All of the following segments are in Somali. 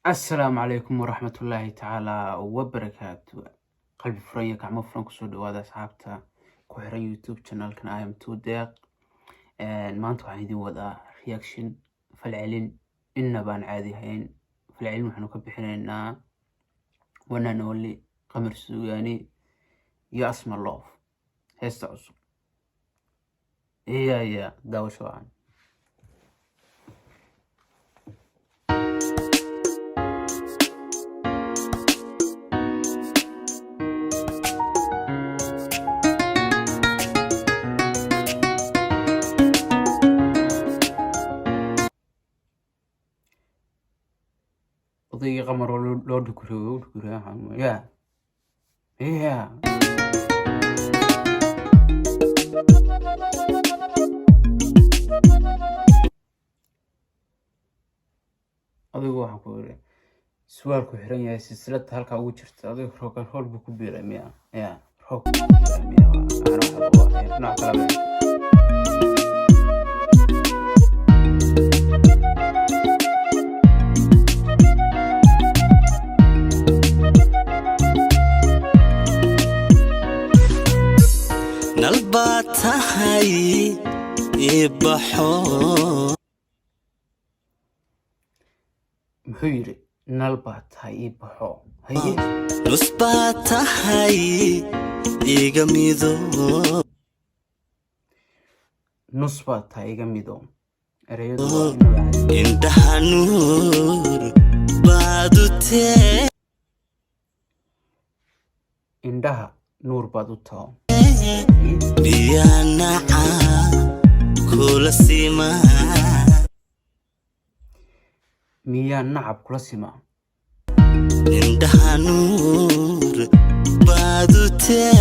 السلام عليكم ورحمة الله تعالى وبركاته. قلبي فريا كعمو فرانكو سودو هذا صحابته كوحرين يوتيوب channel كان I am too deq. ما انتو عايدين وذا reaction فالعلن إنا بان عادي هين فالعلن وحنو كبحنا وانا نولي قمر سوياني يا اسم الله هيستعصو يا داو شوان ضي قمر لو دكرو يا adigu waxaan ku yiri su'aalku xiran yahay silsilada halka ugu jirta adigu roga hol buu ku biiray miya rog ana kala نلباتهاي يبحو محيري نلباتهاي يبحو هي نصباتهاي يغميدو نصباتهاي يغميدو عندها نور بادوتي عندها نور بادوتو يا نعم كل سما ميا نعب كل سما عندها نور بادوتي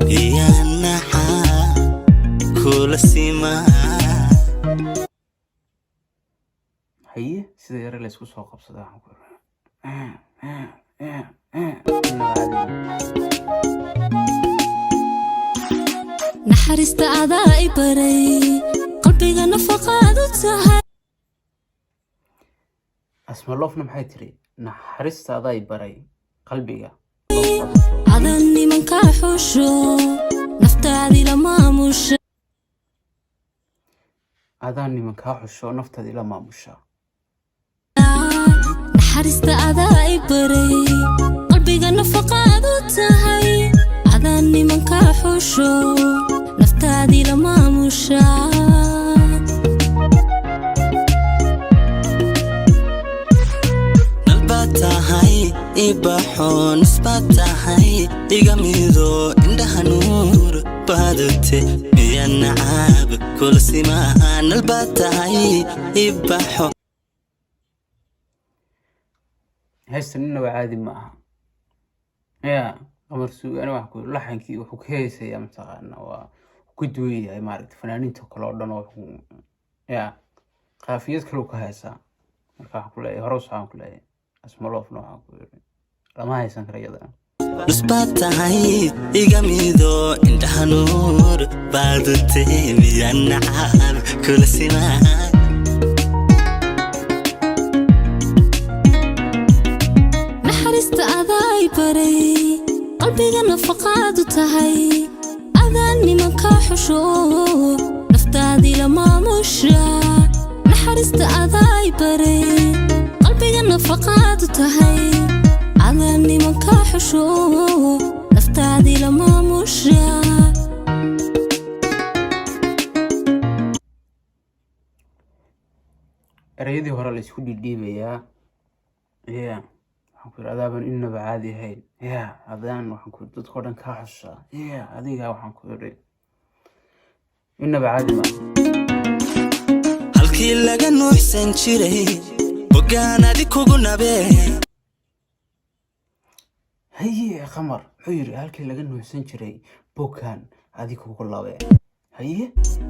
يا نعم كل سما هي سيدي يرى اللي اسكو سوق بصداها نحرست أعدائي بري قلبي نفقاد تهي اسم الله فنم حيتري نحرست أعدائي بري قلبي عدني من كاحوشو نفتعدي لما مش عدني من كاحوشو نفتعدي لما مش نحرست أعدائي بري قلبي نفقاد تهي عدني من كاحوشو نفتعدي لما مشاهد نلباتهاي يبحو نسباتهاي يغميدو عندها نور بادوتي يا نعاب كل سما نلباتهاي يبحو هايستنين وعادي معها يا قمر سوء أنا وحكو لحنكي وحكو كيسة يا متغانا وكدوية يا ماركت فنانين تقلوا دانا يا قافيات كلو كهيسة مركا حكو لاي هروس حكو لاي اسم الله فنو حكو لما هيسان كريادا نسباتهاي يغميدو عندها نور بادوتي يا نعاب كل سما نحرست أعدائي بري قلبي نفقاد تهي أذاني من كاحشو نفتعدي لما مشى نحرست أعدائي بري قلبي نفقاد تهي أذاني من كاحشو نفتعدي لما مشى ريدي هورا ليسكو ديبيا يا waxaan adaaban inaba caadi ahayn adaan waxaan ku dadka dhan ka xusha adiga waxaan ku yiri inaba caadi ma halkii laga nuuxsan jiray bogaanadi kugu nabe haye qamar xuyri halkii laga nuuxsan jiray bogaan adi kugu labe haye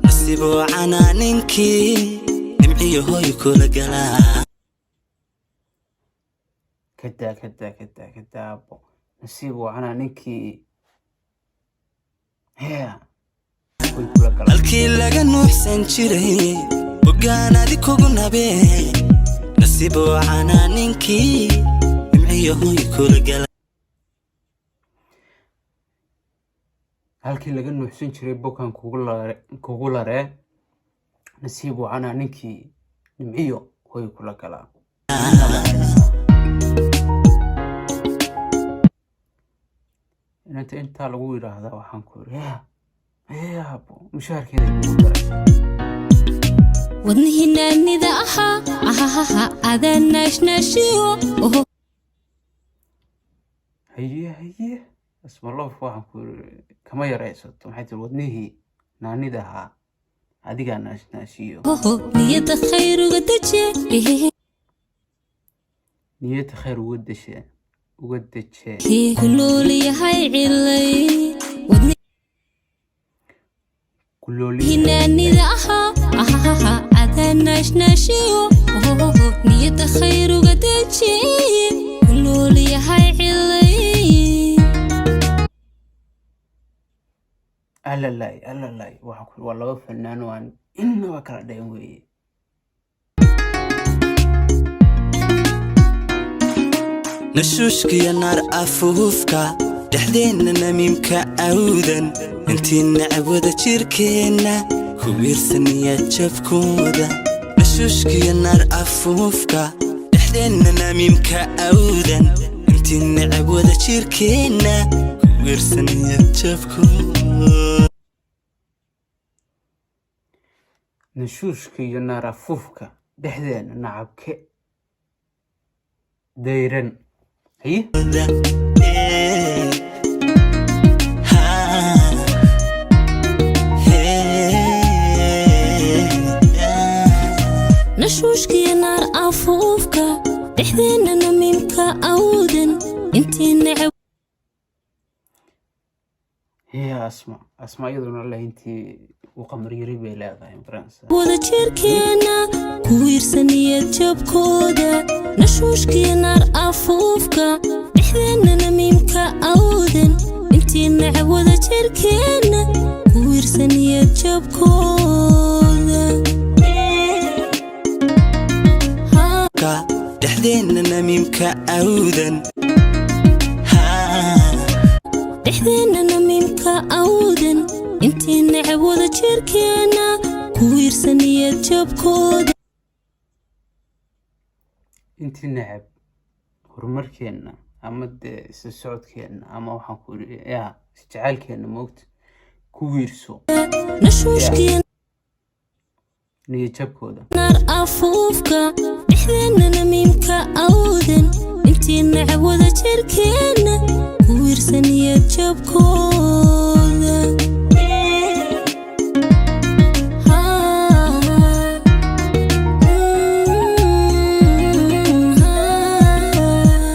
nasibo canaaninki nimciyo hooy kula galaa كدا نسيب وعنا نكي halkii laga nuuxsan jiray bogaanadi kugu nabe nasiibo wacanaa ninkii nimciyo hoy kula gala halkii laga nuuxsan jiray bukaan kugu laree nasiib wacanaa ninkii nimciyo hoy kula galaa intaa lagu yidhaahdaa waxaan ku iri yaabo mushaharkeeda kugu daray wadnihii naanida ahaa adaan naashnaashiyo haye asmaloof waxaan ku iri kama yaraysato maxay tiri wadnihii naanida ahaa adigaa naashnaashiyo niyada khayr uga deje niyada khayr uga deje ku nool yahay cilay wadnihii naanida ahaa adaan naashnaashiyo niyada khayr uga deje ku nool yahay cilay alalay waxaan ku iri waa laba fanaan oo aan innaba kala dhayn weeye nashuushkiyo naar afuufka dhexdeenna namiimka awdan intii nacab wada jirkeenna ku wiirsaniya jabkooda nashuushkiyo naar afuufka dhexdeenna namiimka awdan intii nacab wada jirkeenna ku wiirsaniya jabkooda nashuushka iyo naar afuufka dhexdeena nacabke dayran haye nashuushkiyo naar afuufka dhexdeena namiimka awdan intii nacab asma iyaduna leh intii uu qamar yari bay leedahay faransa wada jirkeena ku wiirsaniya jabkooda nashuushkiyo naar afuufka dhexdeena namiimka awdan intii nacab wada jirkeena ku wiirsaniya jabkooda dhexdeenna namiimka awdan dhexdeena namiimka awdan intii nacab wada jirkeena ku wiirsaniya jabkooda intii nacab horumarkeenna ama dee isla socodkeenna ama waxaan ku iri isjacaylkeenna moogta ku wiirso nashuushkiyo niyo jabkooda naar afuufka dhexdeena namiimka awdan intii nacab wada jirkeena ku wiirsaniya jabkooda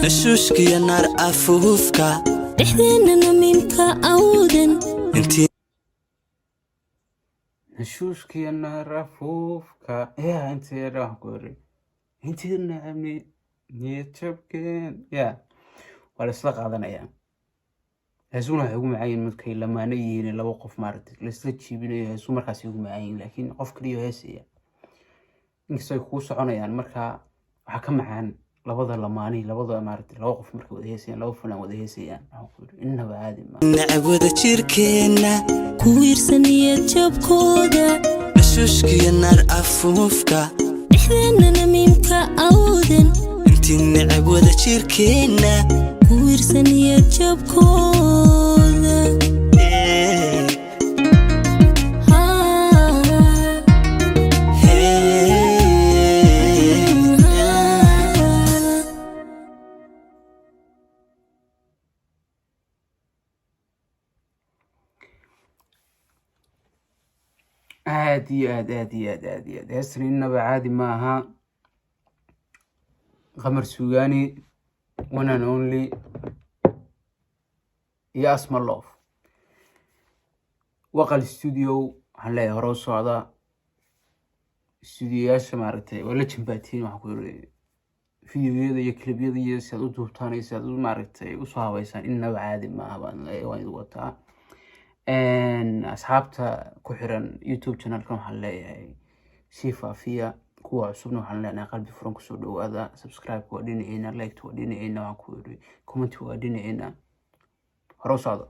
nashuushkiyo naar afuufka dhexdeena namiimka awdan intii nashuushkiyo naar afuufka intii waxaan ku iri intii nacab niyo jabkeen waa la isla qaadanayaa heesuna waxay ugu macaan yihiin markay lamaano yihiin laba qof maaragtay laisla jiibinayo heesu markaas ugu macaan yihiin laakiin qof kaliya heesaya inkastoo ay kuu soconayaan markaa waxaa ka macaan labada lamaani labada maaragtay laba qof markay wada heesayaan laba fanaan wada heesayaan waxaan ku iri innaba caadi ma nacab wada jirkeenna ku wiirsaniya jabkooda nashuushkiyo naar afuufka dhexdeena namiimka awdan intii nacab wada jirkeenna ku wiirsaniya jabkooda aad iyo aad heestan innaba caadi maaha qamar suugaani one and only iyo asmaloof waqal studio waxaan leeyahay hore u socda studioyaasha maaragtay waa la jambaatiin waxaan ku iri fideoyada iyo klibyada iyo si aad u duubtaan iyo si aad u maaragtay usoo habeysaan innaba caadi maaha waan idin wataa asxaabta ku xiran youtube channelkan waxaan leeyahay sii faafiya kuwa cusubna waxaan leenahay qalbi furan kusoo dhawaada. Subscribe waa dhinaceyna, like waa dhinaceyna, waan ku yiri comment waa dhinaceyna. Hore u socdo.